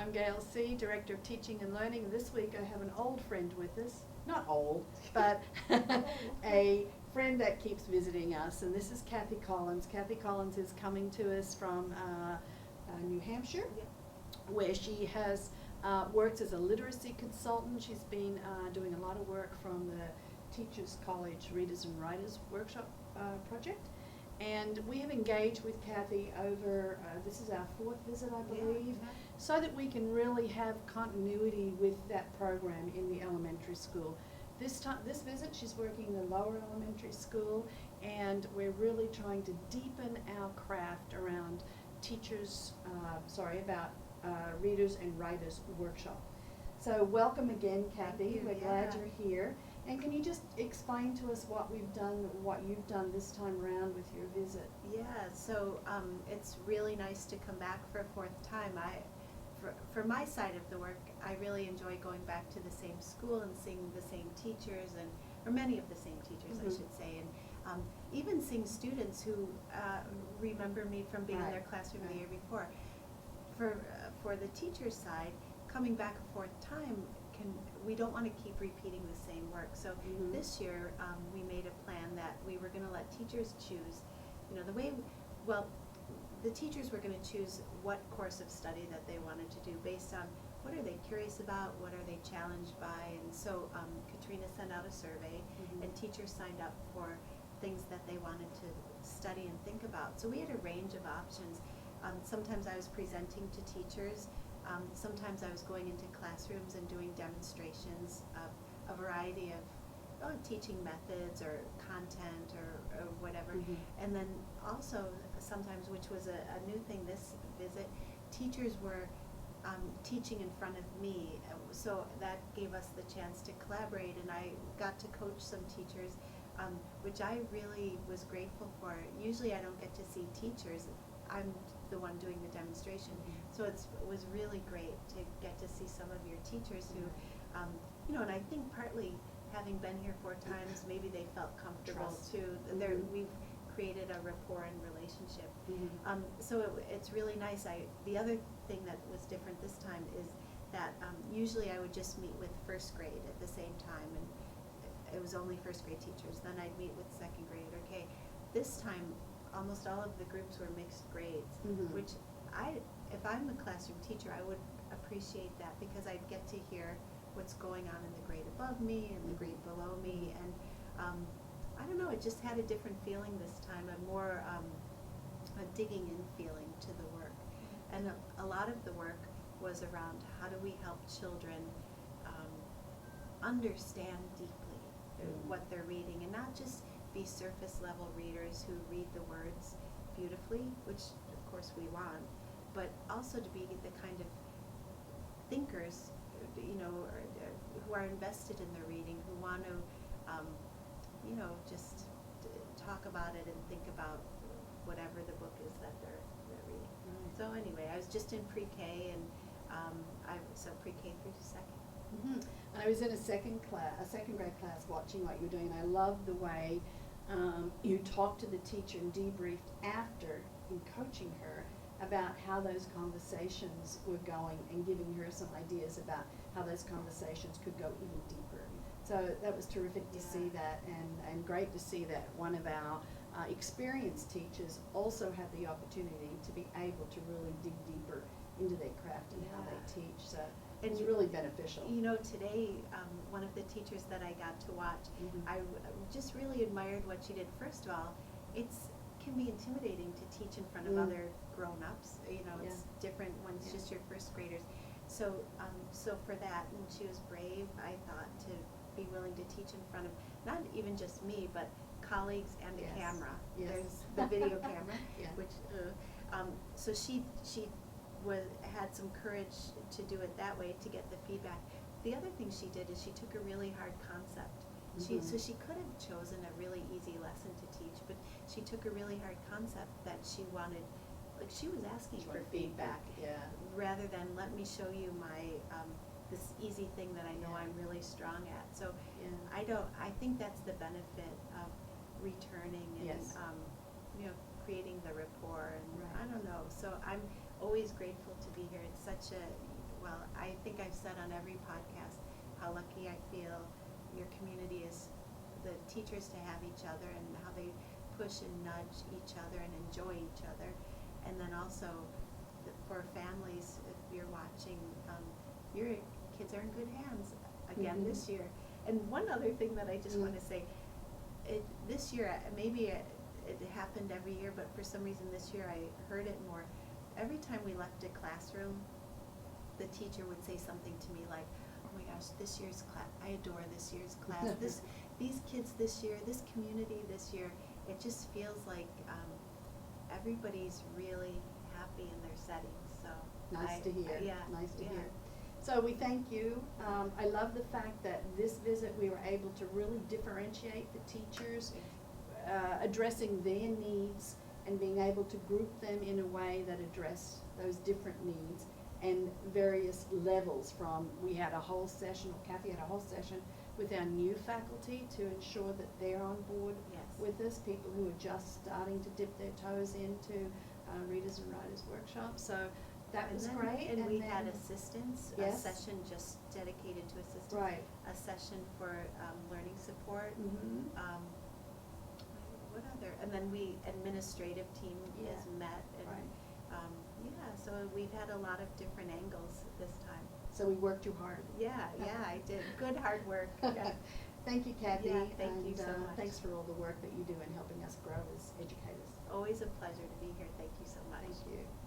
I'm Gail C., Director of Teaching and Learning. This week I have an old friend with us. Not old, but a friend that keeps visiting us, and this is Kathy Collins. Kathy Collins is coming to us from New Hampshire, where she has worked as a literacy consultant. She's been doing a lot of work from the Teachers College Readers and Writers Workshop project. And we have engaged with Kathy over, this is our 4th visit, I believe, so that we can really have continuity with that program in the elementary school. This visit, she's working in the lower elementary school, and we're really trying to deepen our craft around Readers and Writers Workshop. So welcome again, Kathy. We're glad you're here. And can you just explain to us what you've done this time around with your visit? Yeah, so it's really nice to come back for a 4th time. For my side of the work, I really enjoy going back to the same school and seeing the same teachers, or many of the same teachers, I should say, and even seeing students who remember me from being in their classroom the year before. For the teacher's side, coming back a 4th time, we don't want to keep repeating the same work. So this year we made a plan that we were going to let teachers choose, the teachers were going to choose what course of study that they wanted to do based on what are they curious about, what are they challenged by, and so Katrina sent out a survey and teachers signed up for things that they wanted to study and think about. So we had a range of options. Sometimes I was presenting to teachers. Sometimes I was going into classrooms and doing demonstrations of a variety of teaching methods or content or whatever. And then also sometimes, which was a new thing this visit, teachers were teaching in front of me. So that gave us the chance to collaborate, and I got to coach some teachers, which I really was grateful for. Usually I don't get to see teachers. I'm the one doing the demonstration. So it was really great to get to see some of your teachers who, and I think partly having been here 4 times, maybe they felt comfortable too. We've created a rapport and relationship. So it's really nice. The other thing that was different this time is that usually I would just meet with 1st grade at the same time, and it was only 1st grade teachers. Then I'd meet with 2nd grade or K. This time, almost all of the groups were mixed grades, which if I'm a classroom teacher, I would appreciate that because I'd get to hear what's going on in the grade above me and the grade below me, and I don't know, it just had a different feeling this time, a more a digging in feeling to the work. And a lot of the work was around how do we help children understand deeply what they're reading, and not just be surface level readers who read the words beautifully, which of course we want, but also to be the kind of thinkers, who are invested in their reading, who want to, just talk about it and think about whatever the book is that they're reading. So anyway, I was just in pre-K, and so pre-K through to 2nd. And I was in a second grade class watching what you were doing, and I loved the way you talked to the teacher and debriefed after in coaching her about how those conversations were going and giving her some ideas about how those conversations could go even deeper. So that was terrific to see that, and great to see that one of our experienced teachers also had the opportunity to be able to really dig deeper into their craft and how they teach. So it's really beneficial. Today, one of the teachers that I got to watch, I just really admired what she did. First of all, it can be intimidating to teach in front of other grown-ups. It's different when it's just your 1st graders. So for that, and she was brave, I thought, to be willing to teach in front of not even just me, but colleagues and a camera. There's the video camera, which so she had some courage to do it that way, to get the feedback. The other thing she did is she took a really hard concept. So she could have chosen a really easy lesson to teach, but she took a really hard concept that she wanted, she was asking for feedback, rather than let me show you my this easy thing that I know I'm really strong at. So I think that's the benefit of returning and creating the rapport, and I don't know. So I'm always grateful to be here. It's such a well, I think I've said on every podcast how lucky I feel your community is, the teachers to have each other and how they push and nudge each other and enjoy each other. And then also for families, if you're watching, your kids are in good hands again this year. And one other thing that I just want to say, this year, maybe it happened every year, but for some reason this year I heard it more. Every time we left a classroom, the teacher would say something to me like, "Oh my gosh, this year's class, I adore this year's class. These kids this year, this community this year." It just feels like everybody's really happy in their settings. So Nice to hear. Yeah, Nice to yeah. hear. So we thank you. I love the fact that this visit we were able to really differentiate the teachers, addressing their needs and being able to group them in a way that addressed those different needs and various levels from, we had a whole session, or Kathy had a whole session with our new faculty to ensure that they're on board Yes. with this, people who are just starting to dip their toes into Readers and Writers Workshop. So that And was then- great. And we then- had assistance, a Yes. session just dedicated to assistance. Right. A session for learning support. Mhm. What other? And then administrative team Yeah. is met and, Right. yeah, so we've had a lot of different angles this time. So we worked too hard. Yeah, I did. Good hard work. Yeah. Thank you, Kathy. Yeah, thank you and, so much. Thanks for all the work that you do in helping us grow as educators. Always a pleasure to be here. Thank you so much. Thank you.